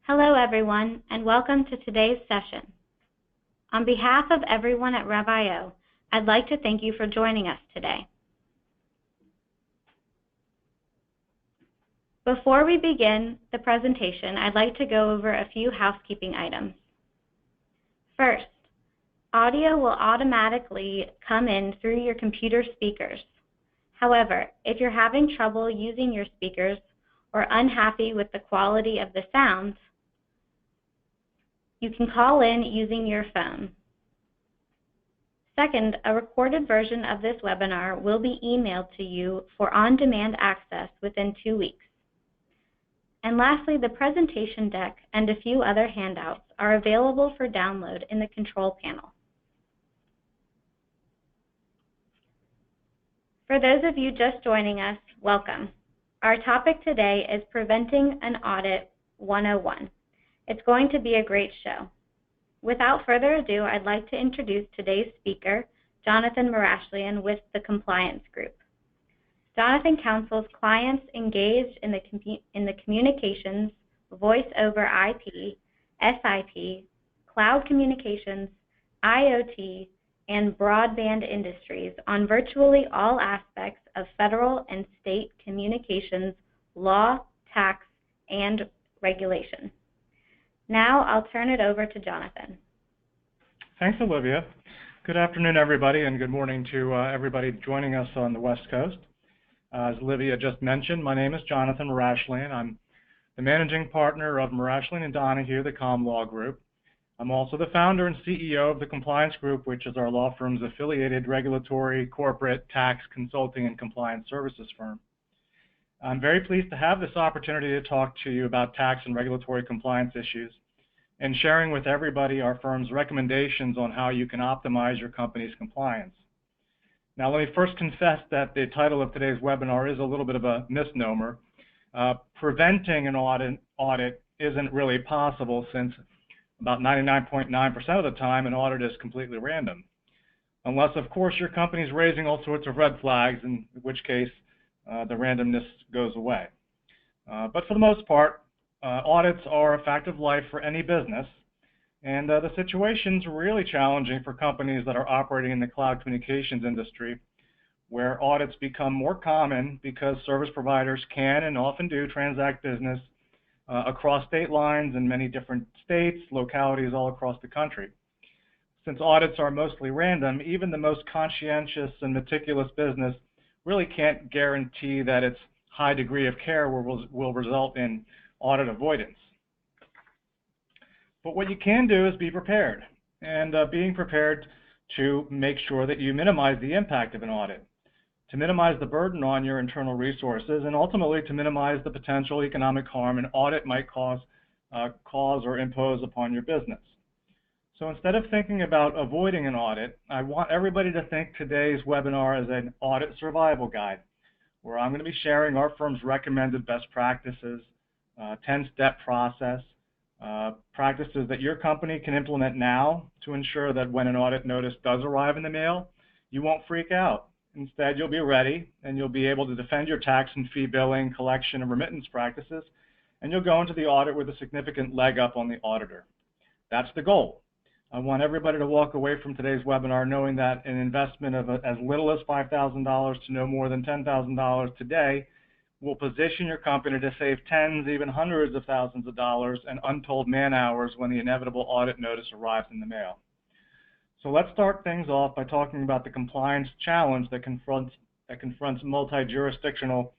Hello everyone, and welcome to today's session. On behalf of everyone at RevIO, I'd like to thank you for joining us today. Before we begin the presentation, I'd like to go over a few housekeeping items. First, audio will automatically come in through your computer speakers. However, if you're having trouble using your speakers or unhappy with the quality of the sound, you can call in using your phone. Second, a recorded version of this webinar will be emailed to you for on-demand access within 2 weeks. And lastly, the presentation deck and a few other handouts are available for download in the control panel. For those of you just joining us, welcome. Our topic today is Preventing an Audit 101. It's going to be a great show. Without further ado, I'd like to introduce today's speaker, Jonathan Marashlian with the Compliance Group. Jonathan counsels clients engaged in the communications, voice over IP, SIP, cloud communications, IoT, and broadband industries on virtually all aspects of federal and state communications, law, tax, and regulation. Now I'll turn it over to Jonathan. Thanks, Olivia. Good afternoon, everybody, and good morning to everybody joining us on the West Coast. As Olivia just mentioned, my name is Jonathan Marashlian. I'm the managing partner of Marashlian and Donahue, the Com Law Group. I'm also the founder and CEO of the Compliance Group, which is our law firm's affiliated regulatory, corporate, tax, consulting, and compliance services firm. I'm very pleased to have this opportunity to talk to you about tax and regulatory compliance issues and sharing with everybody our firm's recommendations on how you can optimize your company's compliance. Now, let me first confess that the title of today's webinar is a little bit of a misnomer. Preventing an audit isn't really possible, since about 99.9% of the time an audit is completely random. Unless, of course, your company's raising all sorts of red flags, in which case the randomness goes away. But for the most part, audits are a fact of life for any business, and the situation's really challenging for companies that are operating in the cloud communications industry, where audits become more common because service providers can and often do transact business across state lines in many different states, localities all across the country. Since audits are mostly random, even the most conscientious and meticulous business really can't guarantee that its high degree of care will result in audit avoidance. But what you can do is be prepared, and being prepared to make sure that you minimize the impact of an audit, to minimize the burden on your internal resources, and ultimately to minimize the potential economic harm an audit might cause or impose upon your business. So instead of thinking about avoiding an audit, I want everybody to think today's webinar as an audit survival guide, where I'm going to be sharing our firm's recommended best practices, 10-step process, practices that your company can implement now to ensure that when an audit notice does arrive in the mail, you won't freak out. Instead, you'll be ready, and you'll be able to defend your tax and fee billing, collection, and remittance practices, and you'll go into the audit with a significant leg up on the auditor. That's the goal. I want everybody to walk away from today's webinar knowing that an investment of as little as $5,000 to no more than $10,000 today will position your company to save tens, even hundreds of thousands of dollars and untold man-hours when the inevitable audit notice arrives in the mail. So let's start things off by talking about the compliance challenge that confronts multi-jurisdictional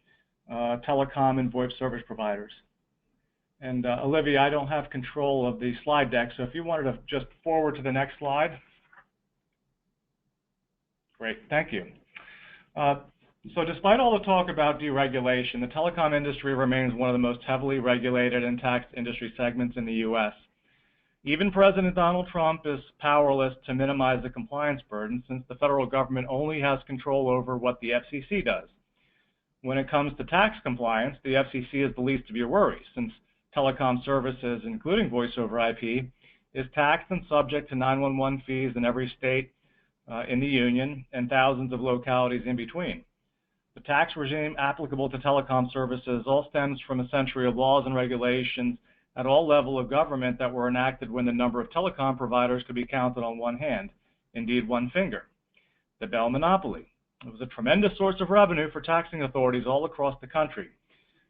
telecom and VoIP service providers. And Olivia, I don't have control of the slide deck, so if you wanted to just forward to the next slide. Great, thank you. So despite all the talk about deregulation, the telecom industry remains one of the most heavily regulated and taxed industry segments in the U.S. Even President Donald Trump is powerless to minimize the compliance burden, since the federal government only has control over what the FCC does. When it comes to tax compliance, the FCC is the least of your worries, since telecom services, including voice over IP, is taxed and subject to 911 fees in every state in the union and thousands of localities in between. The tax regime applicable to telecom services all stems from a century of laws and regulations at all levels of government that were enacted when the number of telecom providers could be counted on one hand, indeed one finger. The Bell monopoly. It was a tremendous source of revenue for taxing authorities all across the country.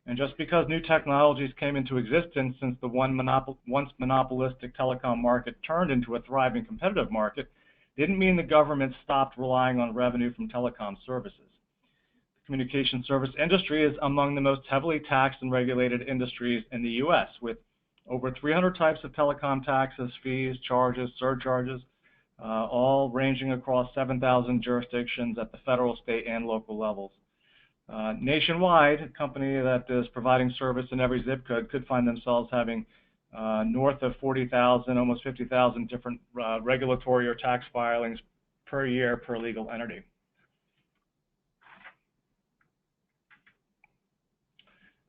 And just because new technologies came into existence since the once monopolistic telecom market turned into a thriving competitive market, didn't mean the government stopped relying on revenue from telecom services. The communication service industry is among the most heavily taxed and regulated industries in the U.S., with over 300 types of telecom taxes, fees, charges, surcharges, all ranging across 7,000 jurisdictions at the federal, state, and local levels. Nationwide, a company that is providing service in every zip code could find themselves having north of 40,000, almost 50,000 different regulatory or tax filings per year per legal entity.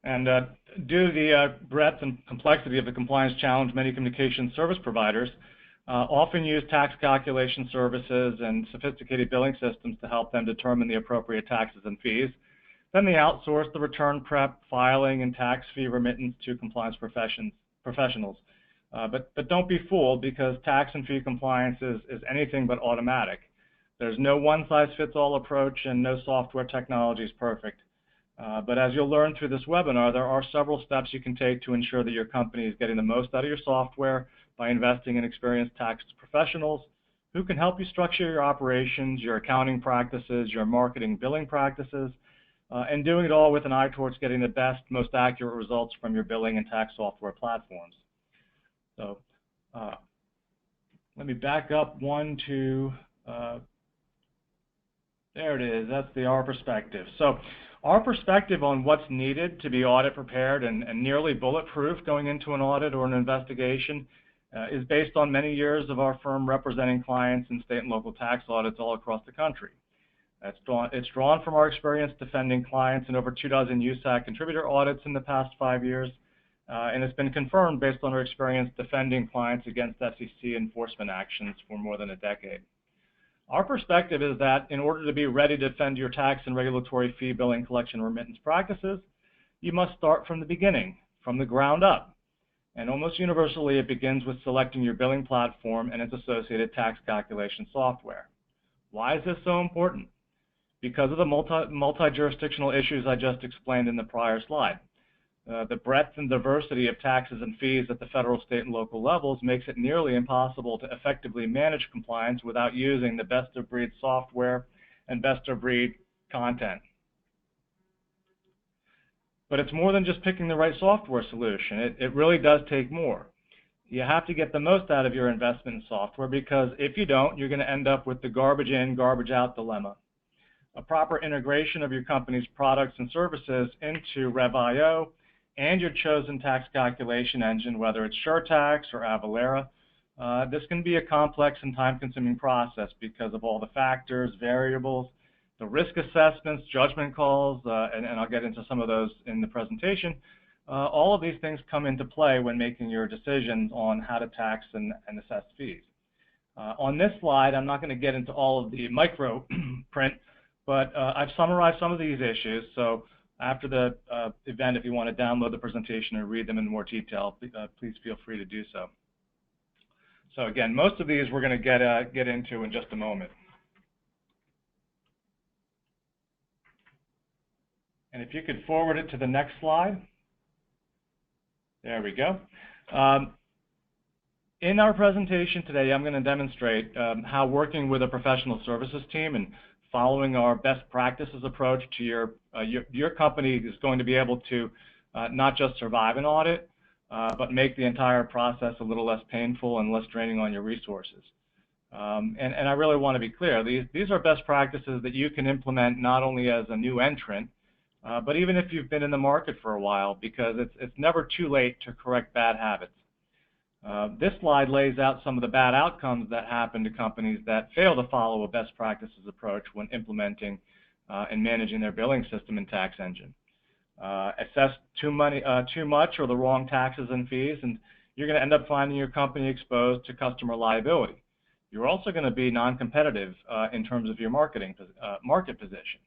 And due to the breadth and complexity of the compliance challenge, many communication service providers often use tax calculation services and sophisticated billing systems to help them determine the appropriate taxes and fees. Then they outsource the return prep, filing, and tax fee remittance to compliance professionals. But don't be fooled, because tax and fee compliance is anything but automatic. There's no one-size-fits-all approach, and no software technology is perfect. But as you'll learn through this webinar, there are several steps you can take to ensure that your company is getting the most out of your software by investing in experienced tax professionals who can help you structure your operations, your accounting practices, your marketing billing practices, and doing it all with an eye towards getting the best, most accurate results from your billing and tax software platforms. So let me back up one to, there it is, that's the our perspective. So our perspective on what's needed to be audit prepared and nearly bulletproof going into an audit or an investigation is based on many years of our firm representing clients in state and local tax audits all across the country. It's drawn from our experience defending clients in over 24 USAC contributor audits in the past 5 years, and it's been confirmed based on our experience defending clients against SEC enforcement actions for more than a decade. Our perspective is that in order to be ready to defend your tax and regulatory fee billing, collection, remittance practices, you must start from the beginning, from the ground up. And almost universally, it begins with selecting your billing platform and its associated tax calculation software. Why is this so important? Because of the multi-jurisdictional issues I just explained in the prior slide. The breadth and diversity of taxes and fees at the federal, state, and local levels makes it nearly impossible to effectively manage compliance without using the best-of-breed software and best-of-breed content. But it's more than just picking the right software solution. It really does take more. You have to get the most out of your investment in software, because if you don't, you're going to end up with the garbage in, garbage out dilemma. A proper integration of your company's products and services into Rev.io and your chosen tax calculation engine, whether it's SureTax or Avalara, this can be a complex and time-consuming process because of all the factors, variables, the risk assessments, judgment calls, and I'll get into some of those in the presentation. All of these things come into play when making your decisions on how to tax and assess fees. On this slide, I'm not going to get into all of the micro print, but I've summarized some of these issues. So after the event, if you want to download the presentation and read them in more detail, please feel free to do so. So again, most of these we're going to get into in just a moment. And if you could forward it to the next slide. There we go. In our presentation today, I'm going to demonstrate how working with a professional services team and following our best practices approach to your company is going to be able to not just survive an audit, but make the entire process a little less painful and less draining on your resources. And I really want to be clear, these are best practices that you can implement not only as a new entrant, but even if you've been in the market for a while, because it's never too late to correct bad habits. This slide lays out some of the bad outcomes that happen to companies that fail to follow a best practices approach when implementing and managing their billing system and tax engine. Assess too much or the wrong taxes and fees, and you're going to end up finding your company exposed to customer liability. You're also going to be non-competitive in terms of your market position.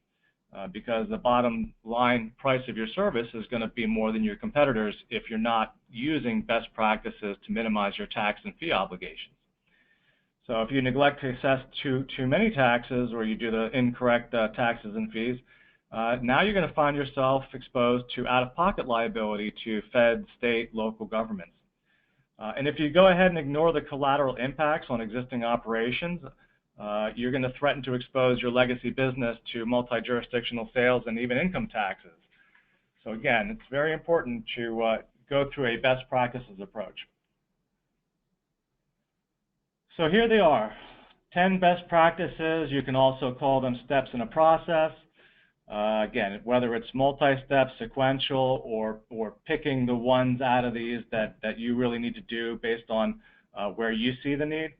because the bottom line price of your service is going to be more than your competitors if you're not using best practices to minimize your tax and fee obligations. So if you neglect to assess too many taxes, or you do the incorrect taxes and fees, now you're going to find yourself exposed to out-of-pocket liability to fed, state, local governments. And if you go ahead and ignore the collateral impacts on existing operations, you're going to threaten to expose your legacy business to multi-jurisdictional sales and even income taxes. So again, it's very important to go through a best practices approach. So here they are, 10 best practices. You can also call them steps in a process. Again, whether it's multi-step, sequential, or picking the ones out of these that you really need to do based on where you see the need.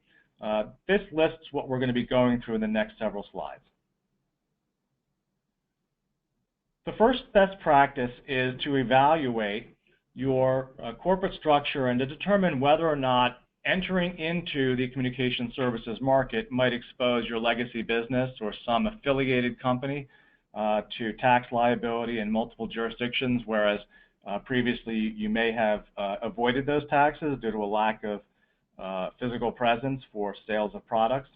This lists what we're going to be going through in the next several slides. The first best practice is to evaluate your corporate structure and to determine whether or not entering into the communication services market might expose your legacy business or some affiliated company to tax liability in multiple jurisdictions, whereas previously you may have avoided those taxes due to a lack of physical presence for sales of products.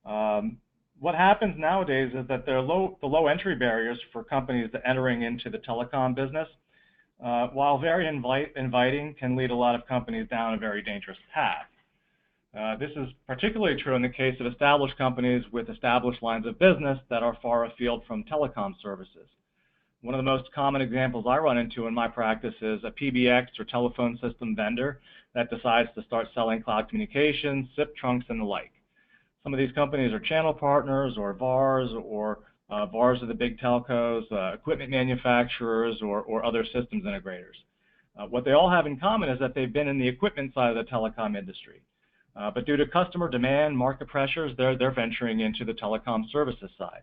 What happens nowadays is that the low entry barriers for companies that entering into the telecom business, while very inviting, can lead a lot of companies down a very dangerous path. This is particularly true in the case of established companies with established lines of business that are far afield from telecom services. One of the most common examples I run into in my practice is a PBX or telephone system vendor that decides to start selling cloud communications, SIP trunks, and the like. Some of these companies are channel partners or VARs or VARs of the big telcos, equipment manufacturers, or other systems integrators. What they all have in common is that they've been in the equipment side of the telecom industry. But due to customer demand, market pressures, they're venturing into the telecom services side.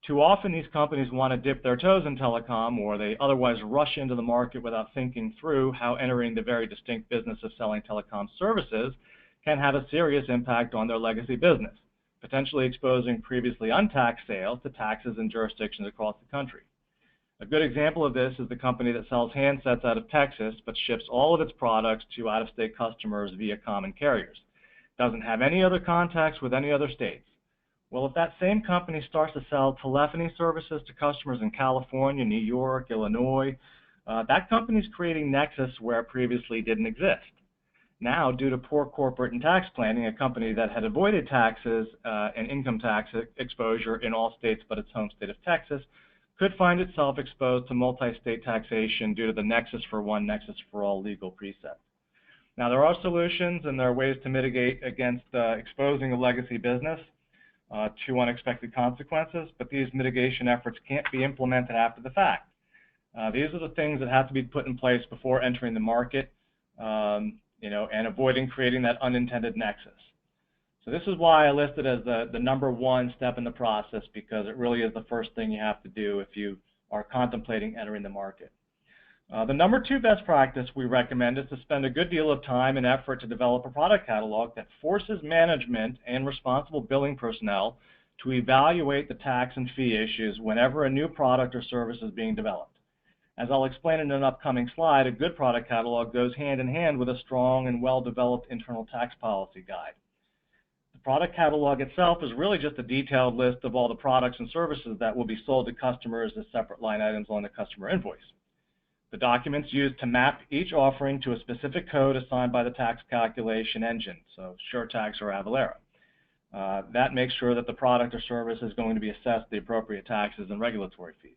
Too often these companies want to dip their toes in telecom, or they otherwise rush into the market without thinking through how entering the very distinct business of selling telecom services can have a serious impact on their legacy business, potentially exposing previously untaxed sales to taxes in jurisdictions across the country. A good example of this is the company that sells handsets out of Texas but ships all of its products to out-of-state customers via common carriers. Doesn't have any other contacts with any other states. Well, if that same company starts to sell telephony services to customers in California, New York, Illinois, that company is creating Nexus where it previously didn't exist. Now, due to poor corporate and tax planning, a company that had avoided taxes and income tax exposure in all states but its home state of Texas could find itself exposed to multi-state taxation due to the Nexus for one, Nexus for all legal precept. Now, there are solutions and there are ways to mitigate against exposing a legacy business to unexpected consequences, but these mitigation efforts can't be implemented after the fact. These are the things that have to be put in place before entering the market, and avoiding creating that unintended nexus. So this is why I listed as the number one step in the process, because it really is the first thing you have to do if you are contemplating entering the market. The number two best practice we recommend is to spend a good deal of time and effort to develop a product catalog that forces management and responsible billing personnel to evaluate the tax and fee issues whenever a new product or service is being developed. As I'll explain in an upcoming slide, a good product catalog goes hand in hand with a strong and well-developed internal tax policy guide. The product catalog itself is really just a detailed list of all the products and services that will be sold to customers as separate line items on the customer invoice. The document's used to map each offering to a specific code assigned by the tax calculation engine, so SureTax or Avalara. That makes sure that the product or service is going to be assessed the appropriate taxes and regulatory fees.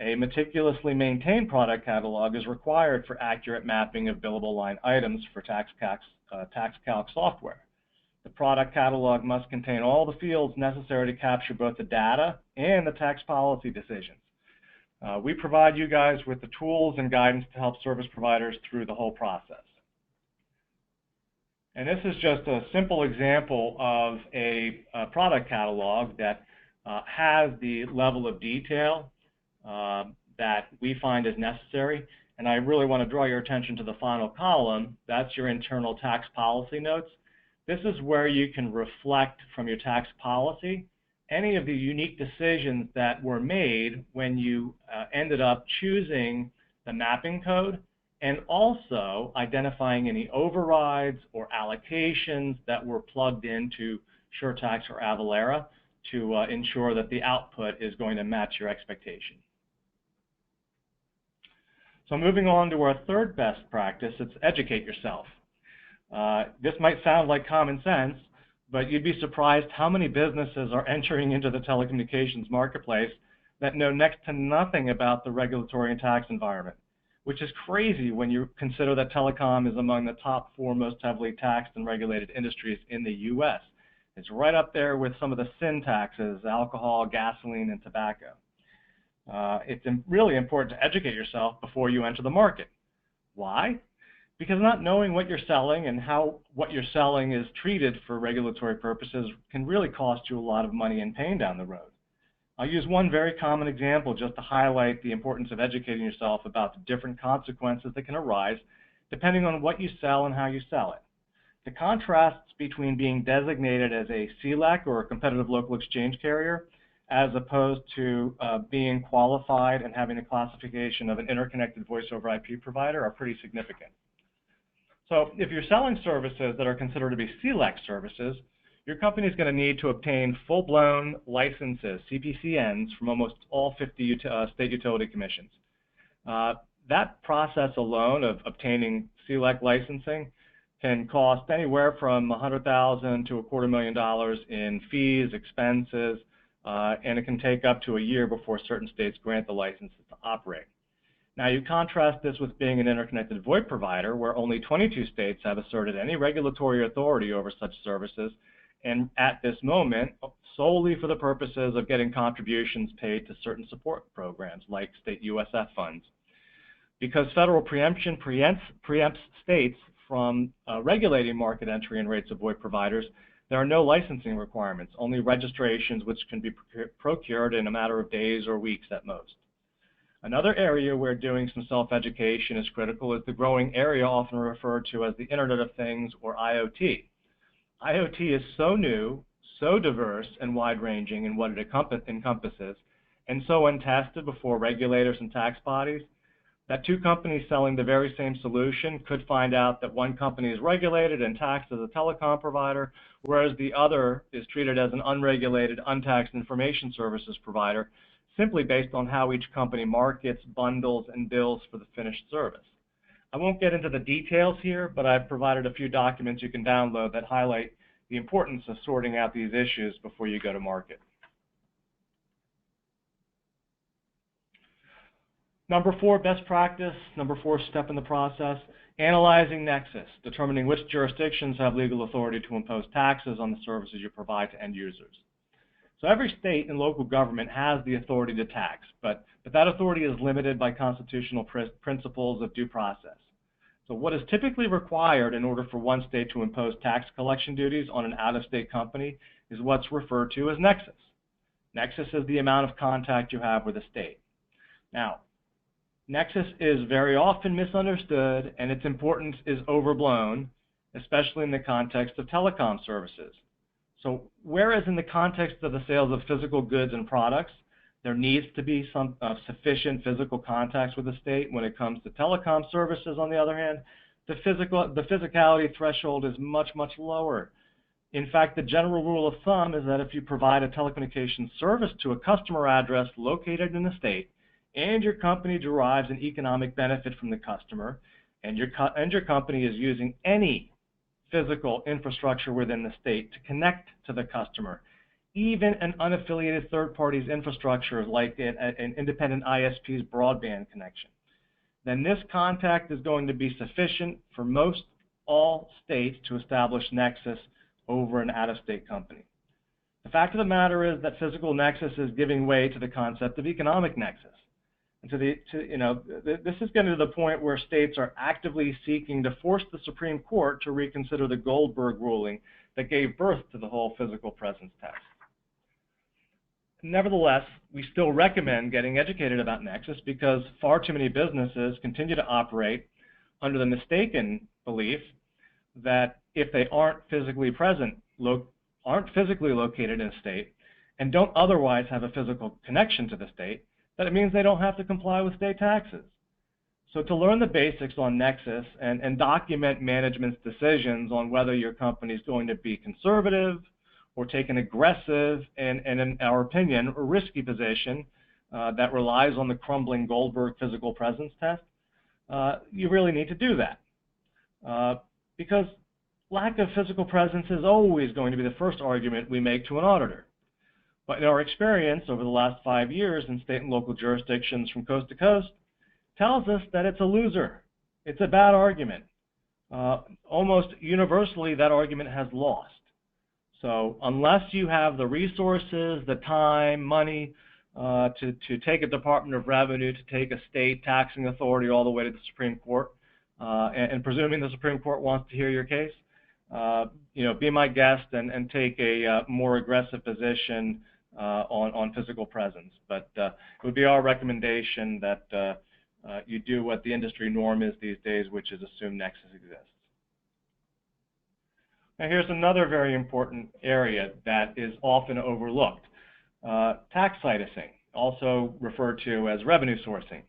A meticulously maintained product catalog is required for accurate mapping of billable line items for tax calc software. The product catalog must contain all the fields necessary to capture both the data and the tax policy decisions. We provide you guys with the tools and guidance to help service providers through the whole process. And this is just a simple example of a product catalog that has the level of detail that we find is necessary. And I really want to draw your attention to the final column. That's your internal tax policy notes. This is where you can reflect from your tax policy any of the unique decisions that were made when you ended up choosing the mapping code, and also identifying any overrides or allocations that were plugged into SureTax or Avalara to ensure that the output is going to match your expectation. So moving on to our third best practice, it's educate yourself. This might sound like common sense, but you'd be surprised how many businesses are entering into the telecommunications marketplace that know next to nothing about the regulatory and tax environment, which is crazy when you consider that telecom is among the top 4 most heavily taxed and regulated industries in the U.S. It's right up there with some of the sin taxes, alcohol, gasoline, and tobacco. It's really important to educate yourself before you enter the market. Why? Because not knowing what you're selling and how what you're selling is treated for regulatory purposes can really cost you a lot of money and pain down the road. I'll use one very common example just to highlight the importance of educating yourself about the different consequences that can arise depending on what you sell and how you sell it. The contrasts between being designated as a CLEC or a competitive local exchange carrier as opposed to being qualified and having the classification of an interconnected voice over IP provider are pretty significant. So if you're selling services that are considered to be CLEC services, your company is going to need to obtain full-blown licenses, CPCNs, from almost all 50 state utility commissions. That process alone of obtaining CLEC licensing can cost anywhere from $100,000 to $250,000 in fees, expenses, and it can take up to a year before certain states grant the licenses to operate. Now, you contrast this with being an interconnected VoIP provider, where only 22 states have asserted any regulatory authority over such services, and at this moment, solely for the purposes of getting contributions paid to certain support programs like state USF funds. Because federal preemption preempts states from regulating market entry and rates of VoIP providers, there are no licensing requirements, only registrations which can be procured in a matter of days or weeks at most. Another area where doing some self-education is critical is the growing area often referred to as the Internet of Things, or IoT. IoT is so new, so diverse and wide-ranging in what it encompasses, and so untested before regulators and tax bodies, that two companies selling the very same solution could find out that one company is regulated and taxed as a telecom provider, whereas the other is treated as an unregulated, untaxed information services provider, simply based on how each company markets, bundles, and bills for the finished service. I won't get into the details here, but I've provided a few documents you can download that highlight the importance of sorting out these issues before you go to market. Number 4, best practice, number 4 step in the process, analyzing Nexus, determining which jurisdictions have legal authority to impose taxes on the services you provide to end users. So every state and local government has the authority to tax, but that authority is limited by constitutional principles of due process. So what is typically required in order for one state to impose tax collection duties on an out-of-state company is what's referred to as Nexus. Nexus is the amount of contact you have with a state. Now, Nexus is very often misunderstood and its importance is overblown, especially in the context of telecom services. So whereas in the context of the sales of physical goods and products, there needs to be some sufficient physical contacts with the state, when it comes to telecom services, on the other hand, the physicality threshold is much, much lower. In fact, the general rule of thumb is that if you provide a telecommunications service to a customer address located in the state, and your company derives an economic benefit from the customer, and your company is using any physical infrastructure within the state to connect to the customer, even an unaffiliated third party's infrastructure like an independent ISP's broadband connection, then this contact is going to be sufficient for most all states to establish Nexus over an out-of-state company. The fact of the matter is that physical Nexus is giving way to the concept of economic Nexus. And this is getting to the point where states are actively seeking to force the Supreme Court to reconsider the Goldberg ruling that gave birth to the whole physical presence test. Nevertheless, we still recommend getting educated about Nexus because far too many businesses continue to operate under the mistaken belief that if they aren't physically located in a state, and don't otherwise have a physical connection to the state, then it means they don't have to comply with state taxes. So to learn the basics on Nexus and document management's decisions on whether your company is going to be conservative or take an aggressive and in our opinion, a risky position that relies on the crumbling Goldberg physical presence test, you really need to do that. Because lack of physical presence is always going to be the first argument we make to an auditor. But in our experience over the last 5 years in state and local jurisdictions from coast to coast, tells us that it's a loser. It's a bad argument. Almost universally, that argument has lost. So unless you have the resources, the time, money to take a Department of Revenue, to take a state taxing authority all the way to the Supreme Court, and presuming the Supreme Court wants to hear your case, be my guest and take a more aggressive position on physical presence. But it would be our recommendation that you do what the industry norm is these days, which is assume Nexus exists. Now here's another very important area that is often overlooked. Tax citing, also referred to as revenue sourcing.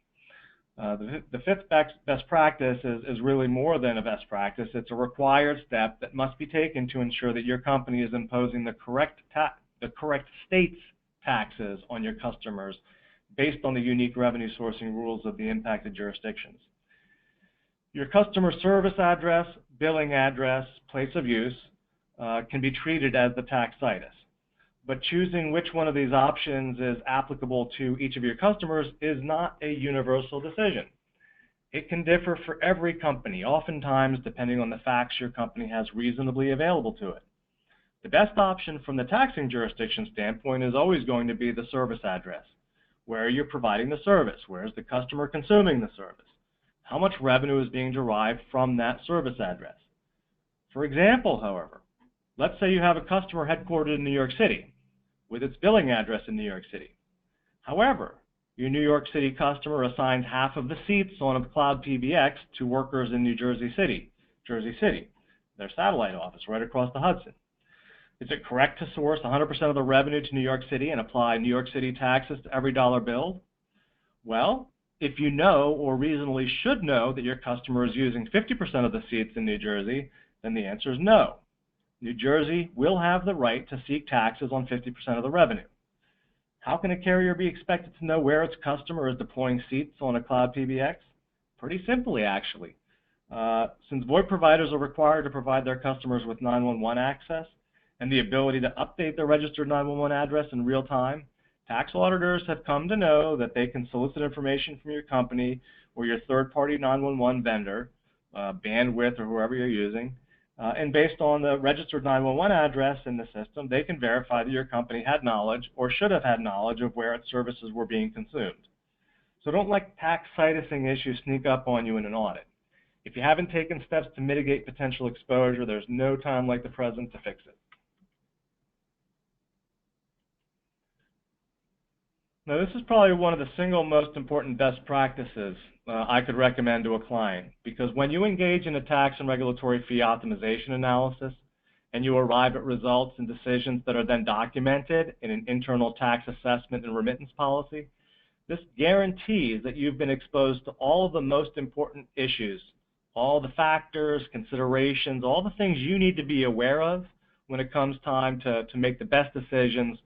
The fifth best practice is really more than a best practice. It's a required step that must be taken to ensure that your company is imposing the correct state's taxes on your customers based on the unique revenue sourcing rules of the impacted jurisdictions. Your customer service address, billing address, place of use can be treated as the tax situs. But choosing which one of these options is applicable to each of your customers is not a universal decision. It can differ for every company, oftentimes depending on the facts your company has reasonably available to it. The best option from the taxing jurisdiction standpoint is always going to be the service address. Where you're providing the service, where is the customer consuming the service, how much revenue is being derived from that service address. For example, however, let's say you have a customer headquartered in New York City with its billing address in New York City. However, your New York City customer assigns half of the seats on a cloud PBX to workers in New Jersey City, their satellite office right across the Hudson. Is it correct to source 100% of the revenue to New York City and apply New York City taxes to every dollar billed? Well, if you know or reasonably should know that your customer is using 50% of the seats in New Jersey, then the answer is no. New Jersey will have the right to seek taxes on 50% of the revenue. How can a carrier be expected to know where its customer is deploying seats on a cloud PBX? Pretty simply, actually. Since VoIP providers are required to provide their customers with 911 access, and the ability to update their registered 911 address in real time, tax auditors have come to know that they can solicit information from your company or your third-party 911 vendor, Bandwidth or whoever you're using, and based on the registered 911 address in the system, they can verify that your company had knowledge or should have had knowledge of where its services were being consumed. So don't let tax citing issues sneak up on you in an audit. If you haven't taken steps to mitigate potential exposure, there's no time like the present to fix it. Now, this is probably one of the single most important best practices I could recommend to a client, because when you engage in a tax and regulatory fee optimization analysis and you arrive at results and decisions that are then documented in an internal tax assessment and remittance policy, this guarantees that you've been exposed to all of the most important issues, all the factors, considerations, all the things you need to be aware of when it comes time to make the best decisions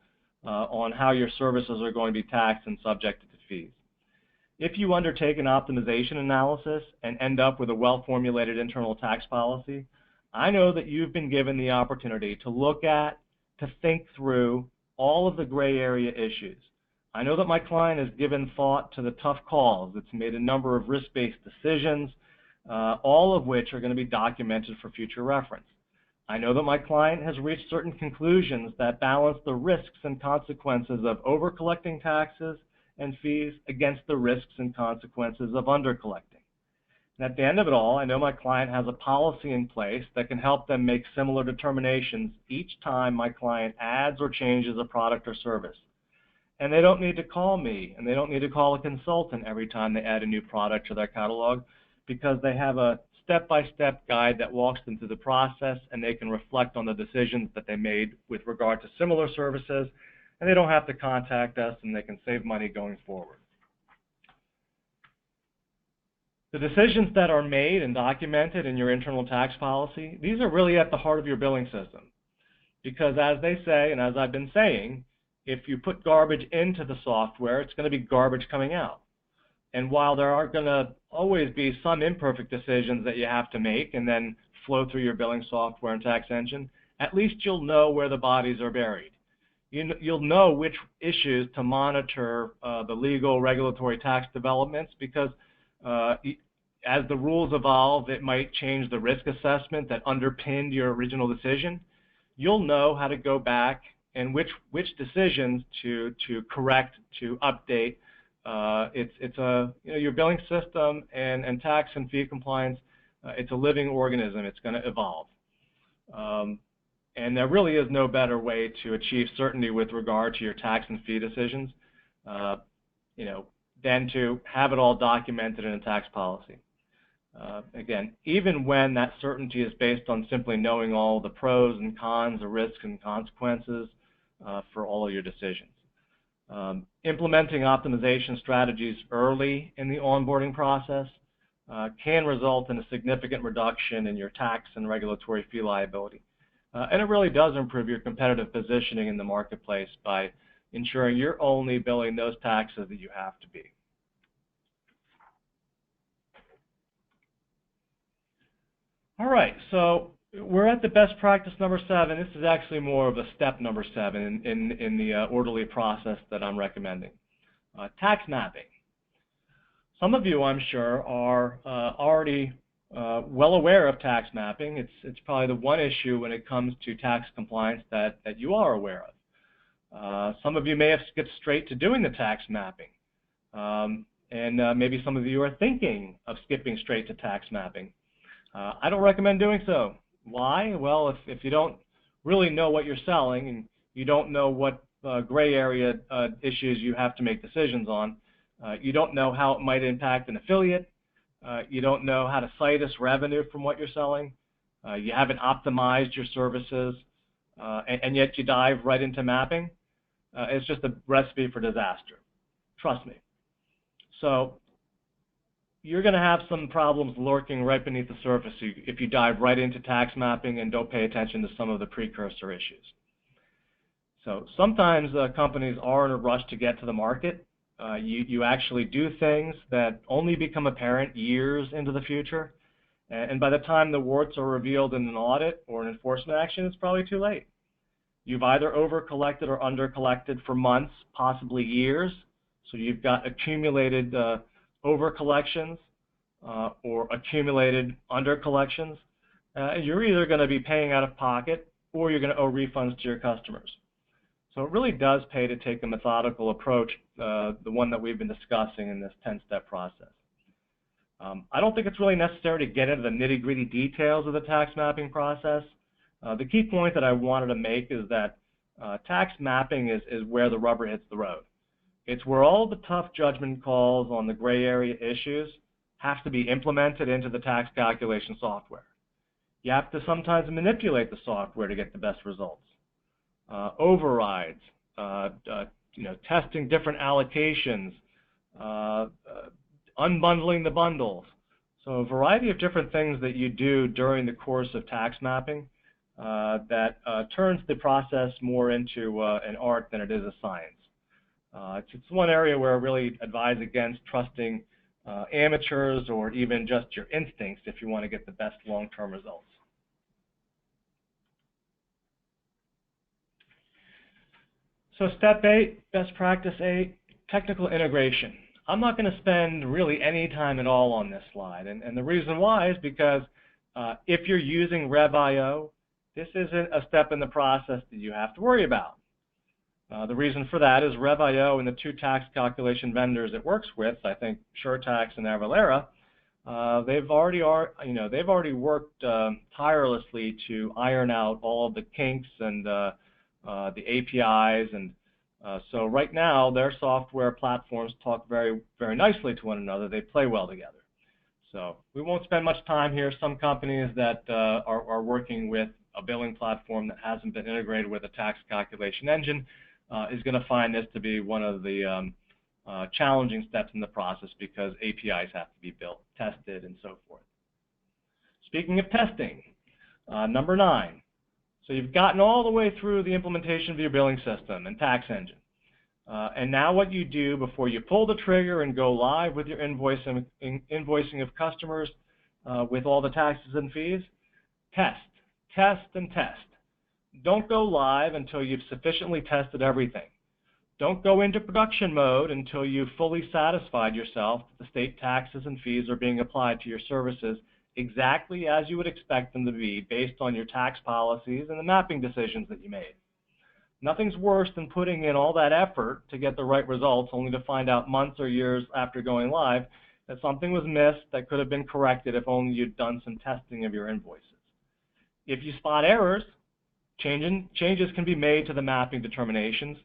on how your services are going to be taxed and subjected to fees. If you undertake an optimization analysis and end up with a well-formulated internal tax policy, I know that you've been given the opportunity to look at, to think through all of the gray area issues. I know that my client has given thought to the tough calls. It's made a number of risk-based decisions, all of which are going to be documented for future reference. I know that my client has reached certain conclusions that balance the risks and consequences of over-collecting taxes and fees against the risks and consequences of under-collecting. And at the end of it all, I know my client has a policy in place that can help them make similar determinations each time my client adds or changes a product or service. And they don't need to call me, and they don't need to call a consultant every time they add a new product to their catalog, because they have a step-by-step guide that walks them through the process, and they can reflect on the decisions that they made with regard to similar services and they don't have to contact us, and they can save money going forward. The decisions that are made and documented in your internal tax policy, these are really at the heart of your billing system. Because as they say, and as I've been saying, if you put garbage into the software, it's going to be garbage coming out. And while there are going to always be some imperfect decisions that you have to make and then flow through your billing software and tax engine, at least you'll know where the bodies are buried. You'll know which issues to monitor the legal, regulatory tax developments, because as the rules evolve, it might change the risk assessment that underpinned your original decision. You'll know how to go back and which decisions to correct, to update. Your billing system and tax and fee compliance, it's a living organism. It's going to evolve. And there really is no better way to achieve certainty with regard to your tax and fee decisions, than to have it all documented in a tax policy. Again, even when that certainty is based on simply knowing all the pros and cons, the risks and consequences for all of your decisions. Implementing optimization strategies early in the onboarding process can result in a significant reduction in your tax and regulatory fee liability. And it really does improve your competitive positioning in the marketplace by ensuring you're only billing those taxes that you have to be. All right, so we're at the best practice number 7. This is actually more of a step number 7 in the orderly process that I'm recommending. Tax mapping. Some of you, I'm sure, are already well aware of tax mapping. It's probably the one issue when it comes to tax compliance that you are aware of. Some of you may have skipped straight to doing the tax mapping. And maybe some of you are thinking of skipping straight to tax mapping. I don't recommend doing so. Why? Well, if you don't really know what you're selling and you don't know what gray area issues you have to make decisions on, you don't know how it might impact an affiliate, you don't know how to citus revenue from what you're selling, you haven't optimized your services, and yet you dive right into mapping, it's just a recipe for disaster. Trust me. So you're going to have some problems lurking right beneath the surface if you dive right into tax mapping and don't pay attention to some of the precursor issues. So sometimes companies are in a rush to get to the market. You actually do things that only become apparent years into the future. And by the time the warts are revealed in an audit or an enforcement action, it's probably too late. You've either over-collected or under-collected for months, possibly years. So you've got accumulated over-collections or accumulated under-collections. You're either going to be paying out of pocket or you're going to owe refunds to your customers. So it really does pay to take a methodical approach, the one that we've been discussing in this 10-step process. I don't think it's really necessary to get into the nitty-gritty details of the tax mapping process. The key point that I wanted to make is that tax mapping is where the rubber hits the road. It's where all the tough judgment calls on the gray area issues have to be implemented into the tax calculation software. You have to sometimes manipulate the software to get the best results. Overrides, testing different allocations, unbundling the bundles. So a variety of different things that you do during the course of tax mapping that turns the process more into an art than it is a science. It's one area where I really advise against trusting amateurs or even just your instincts if you want to get the best long-term results. So step 8, best practice 8, technical integration. I'm not going to spend really any time at all on this slide, and the reason why is because if you're using Rev.io, this isn't a step in the process that you have to worry about. The reason for that is Rev.io and the 2 tax calculation vendors it works with, I think SureTax and Avalara, they've already worked tirelessly to iron out all of the kinks and the APIs, and so right now their software platforms talk very, very nicely to one another. They play well together. So we won't spend much time here. Some companies that are working with a billing platform that hasn't been integrated with a tax calculation engine, is going to find this to be one of the challenging steps in the process because APIs have to be built, tested, and so forth. Speaking of testing, number 9. So you've gotten all the way through the implementation of your billing system and tax engine. And now what you do before you pull the trigger and go live with your invoicing of customers with all the taxes and fees, test, test, and test. Don't go live until you've sufficiently tested everything. Don't go into production mode until you've fully satisfied yourself that the state taxes and fees are being applied to your services exactly as you would expect them to be based on your tax policies and the mapping decisions that you made. Nothing's worse than putting in all that effort to get the right results only to find out months or years after going live that something was missed that could have been corrected if only you'd done some testing of your invoices. If you spot errors, changes can be made to the mapping determinations.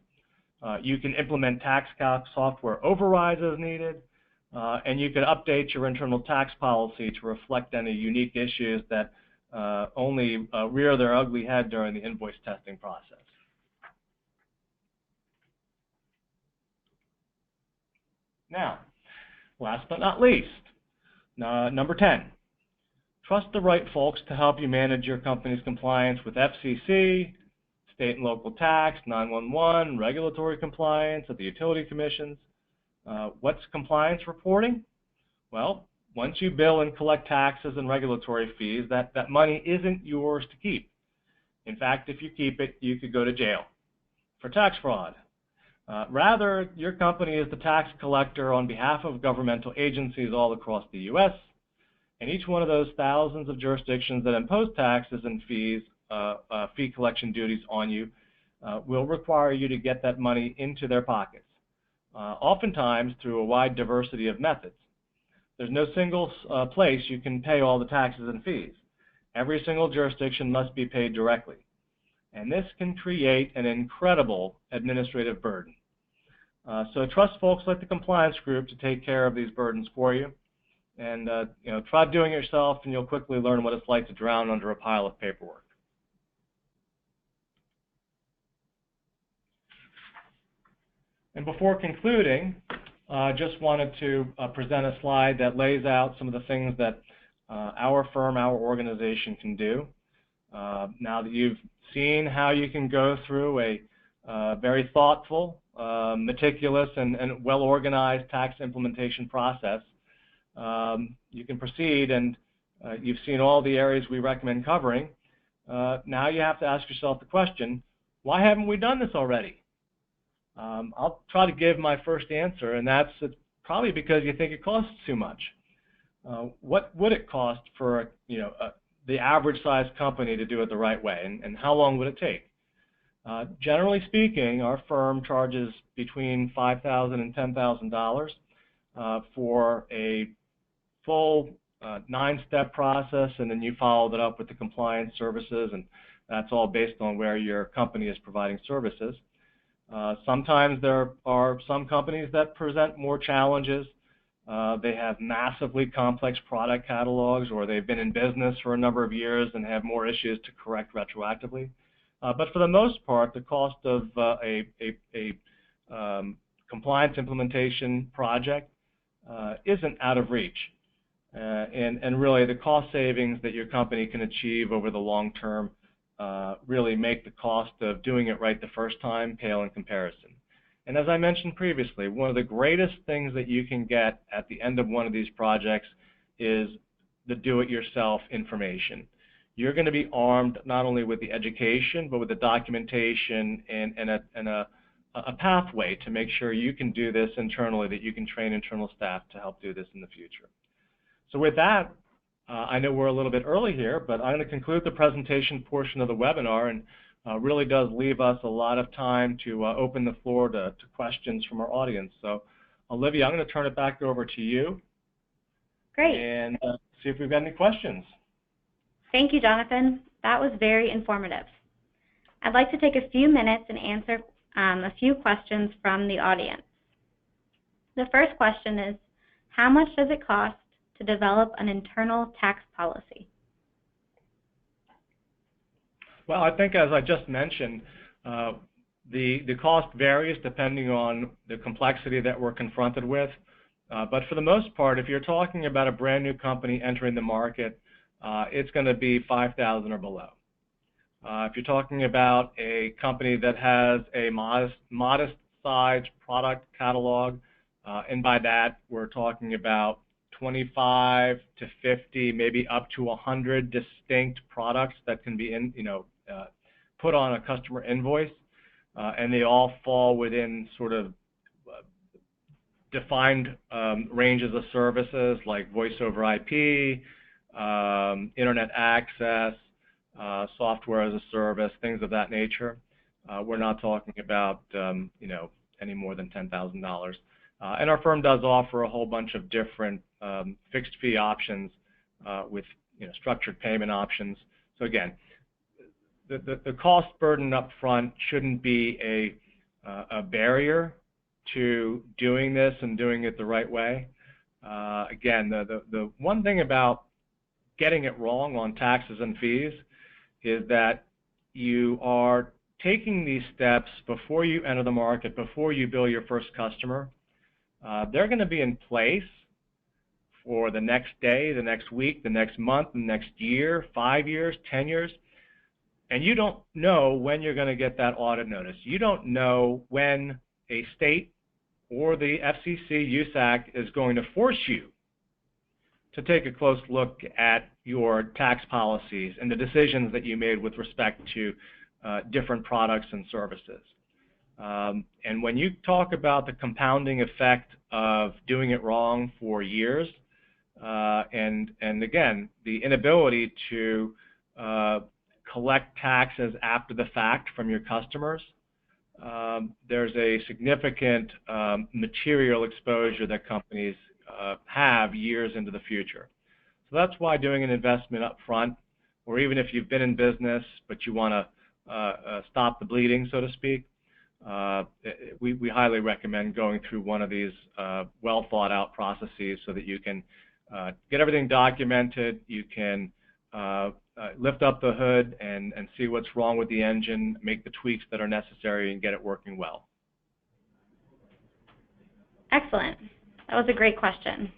You can implement tax calc software overrides as needed, and you can update your internal tax policy to reflect any unique issues that only rear their ugly head during the invoice testing process. Now, last but not least, number 10, trust the right folks to help you manage your company's compliance with FCC, state and local tax, 911, regulatory compliance at the utility commissions. What's compliance reporting? Well, once you bill and collect taxes and regulatory fees, that money isn't yours to keep. In fact, if you keep it, you could go to jail for tax fraud. Rather, your company is the tax collector on behalf of governmental agencies all across the U.S., and each one of those thousands of jurisdictions that impose taxes and fees, fee collection duties on you, will require you to get that money into their pockets, oftentimes through a wide diversity of methods. There's no single place you can pay all the taxes and fees. Every single jurisdiction must be paid directly. And this can create an incredible administrative burden. So trust folks like the compliance group to take care of these burdens for you. And try doing it yourself, and you'll quickly learn what it's like to drown under a pile of paperwork. And before concluding, I just wanted to present a slide that lays out some of the things that our firm, our organization can do. Now that you've seen how you can go through a very thoughtful, meticulous, and well-organized tax implementation process, you can proceed, and you've seen all the areas we recommend covering. Now you have to ask yourself the question, why haven't we done this already? I'll try to give my first answer, and that's probably because you think it costs too much. What would it cost for the average size company to do it the right way, and how long would it take? Generally speaking, our firm charges between $5,000 and $10,000 for a full 9-step process, and then you follow that up with the compliance services, and that's all based on where your company is providing services. Sometimes there are some companies that present more challenges. They have massively complex product catalogs, or they've been in business for a number of years and have more issues to correct retroactively. But for the most part, the cost of a compliance implementation project isn't out of reach. And really, the cost savings that your company can achieve over the long term really make the cost of doing it right the first time pale in comparison. And as I mentioned previously, one of the greatest things that you can get at the end of one of these projects is the do-it-yourself information. You're going to be armed not only with the education, but with the documentation and a pathway to make sure you can do this internally, that you can train internal staff to help do this in the future. So with that, I know we're a little bit early here, but I'm going to conclude the presentation portion of the webinar, and really does leave us a lot of time to open the floor to questions from our audience. So Olivia, I'm going to turn it back over to you. Great. And see if we've got any questions. Thank you, Jonathan. That was very informative. I'd like to take a few minutes and answer a few questions from the audience. The first question is, how much does it cost to develop an internal tax policy? Well, I think as I just mentioned, The cost varies depending on the complexity that we're confronted with. But for the most part, if you're talking about a brand new company entering the market, it's going to be $5,000 or below. If you're talking about a company that has a modest sized product catalog, and by that we're talking about 25 to 50, maybe up to 100 distinct products that can be put on a customer invoice, and they all fall within sort of defined ranges of services like voice over IP, internet access, software as a service, things of that nature. We're not talking about any more than $10,000. And our firm does offer a whole bunch of different fixed fee options with structured payment options. So again, the cost burden up front shouldn't be a barrier to doing this and doing it the right way. Again, the one thing about getting it wrong on taxes and fees is that you are taking these steps before you enter the market, before you bill your first customer. They're going to be in place for the next day, the next week, the next month, the next year, 5 years, 10 years. And you don't know when you're going to get that audit notice. You don't know when a state or the FCC USAC is going to force you to take a close look at your tax policies and the decisions that you made with respect to different products and services. And when you talk about the compounding effect of doing it wrong for years, and again, the inability to collect taxes after the fact from your customers, there's a significant material exposure that companies have years into the future. So that's why doing an investment up front, or even if you've been in business but you want to stop the bleeding, so to speak, we highly recommend going through one of these well thought out processes so that you can get everything documented, you can lift up the hood and see what's wrong with the engine, make the tweaks that are necessary, and get it working well. Excellent. That was a great question.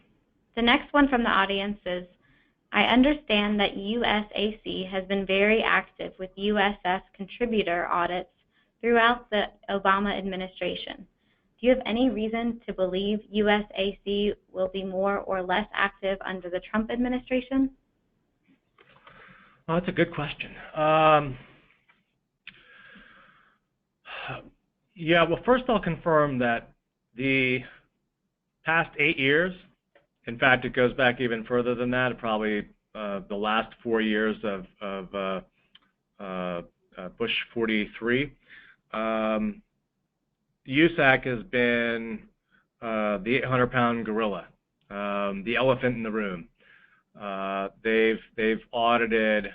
The next one from the audience is, I understand that USAC has been very active with USF contributor audits throughout the Obama administration. Do you have any reason to believe USAC will be more or less active under the Trump administration? Well, that's a good question. Yeah, well, first I'll confirm that the past 8 years, in fact, it goes back even further than that, probably the last 4 years of Bush 43, USAC has been the 800-pound gorilla, the elephant in the room. They've audited,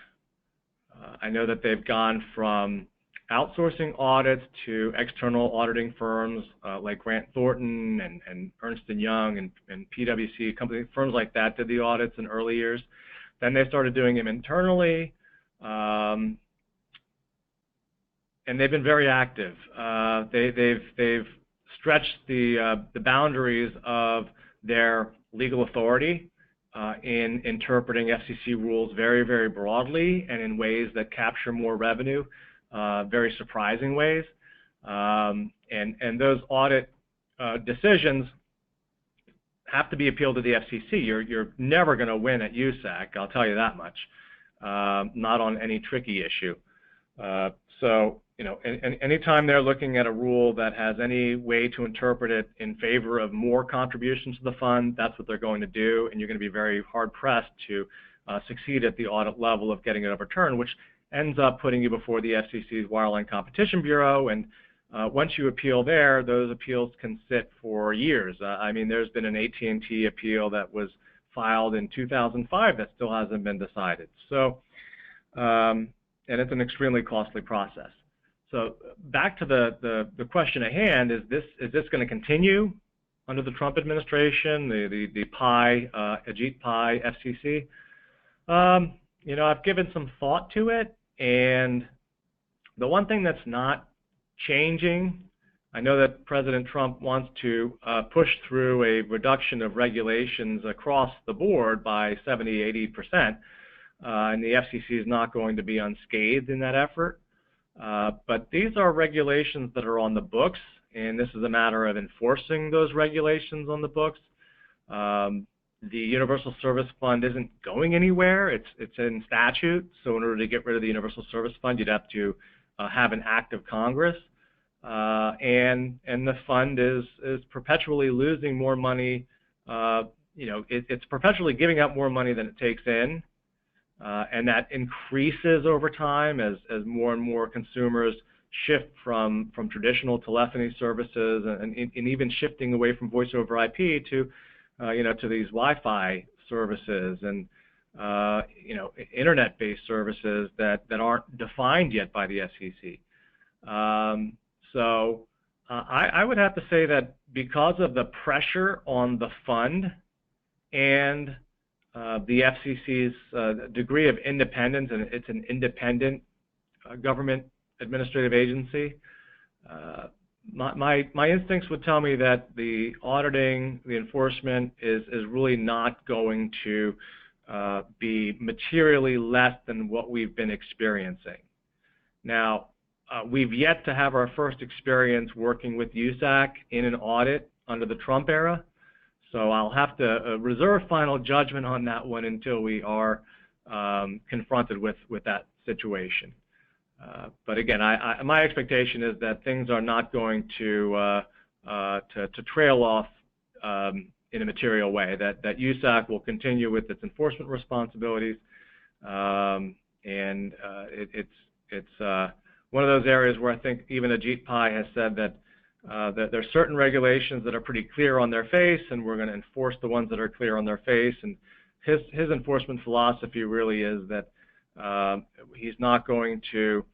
I know that they've gone from outsourcing audits to external auditing firms like Grant Thornton and Ernst & Young and PwC, firms like that did the audits in early years. Then they started doing them internally, and they've been very active. They've stretched the boundaries of their legal authority in interpreting FCC rules very, very broadly and in ways that capture more revenue, very surprising ways. And those audit decisions have to be appealed to the FCC. You're never going to win at USAC, I'll tell you that much, not on any tricky issue. So, anytime they're looking at a rule that has any way to interpret it in favor of more contributions to the fund, that's what they're going to do, and you're going to be very hard-pressed to succeed at the audit level of getting it overturned, which ends up putting you before the FCC's Wireline Competition Bureau, and once you appeal there, those appeals can sit for years. I mean, there's been an AT&T appeal that was filed in 2005 that still hasn't been decided. So, and it's an extremely costly process. So back to the question at hand, is this going to continue under the Trump administration, the Ajit Pai FCC? I've given some thought to it, and the one thing that's not changing. I know that President Trump wants to push through a reduction of regulations across the board by 70–80%, and the FCC is not going to be unscathed in that effort. But these are regulations that are on the books, and this is a matter of enforcing those regulations on the books. The Universal Service Fund isn't going anywhere. It's in statute, so in order to get rid of the Universal Service Fund, you'd have to have an act of Congress. And the fund is perpetually losing more money. It's perpetually giving out more money than it takes in, and that increases over time as more and more consumers shift from traditional telephony services and even shifting away from voice over IP to to these Wi-Fi services and internet-based services that aren't defined yet by the FCC. So I would have to say that because of the pressure on the fund and the FCC's degree of independence, and it's an independent government administrative agency, my instincts would tell me that the auditing, the enforcement is really not going to be materially less than what we've been experiencing. Now, we've yet to have our first experience working with USAC in an audit under the Trump era, so I'll have to reserve final judgment on that one until we are confronted with that situation. But again, my expectation is that things are not going to trail off in a material way. That USAC will continue with its enforcement responsibilities, and it's one of those areas where I think even Ajit Pai has said that there are certain regulations that are pretty clear on their face, and we're going to enforce the ones that are clear on their face. And his enforcement philosophy really is that he's not going to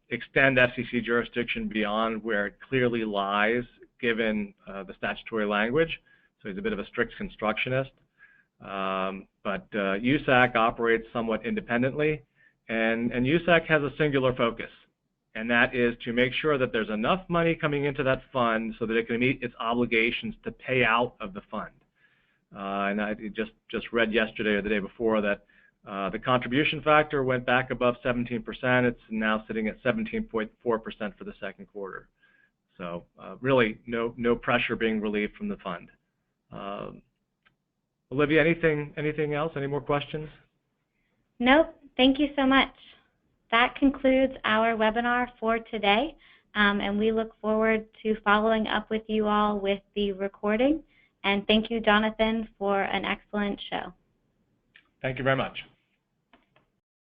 extend FCC jurisdiction beyond where it clearly lies, given the statutory language. So he's a bit of a strict constructionist. But USAC operates somewhat independently, and USAC has a singular focus, and that is to make sure that there's enough money coming into that fund so that it can meet its obligations to pay out of the fund. And I just read yesterday or the day before that the contribution factor went back above 17%. It's now sitting at 17.4% for the second quarter. So really no pressure being relieved from the fund. Olivia, anything else? Any more questions? Nope. Thank you so much. That concludes our webinar for today, and we look forward to following up with you all with the recording. And thank you, Jonathan, for an excellent show. Thank you very much.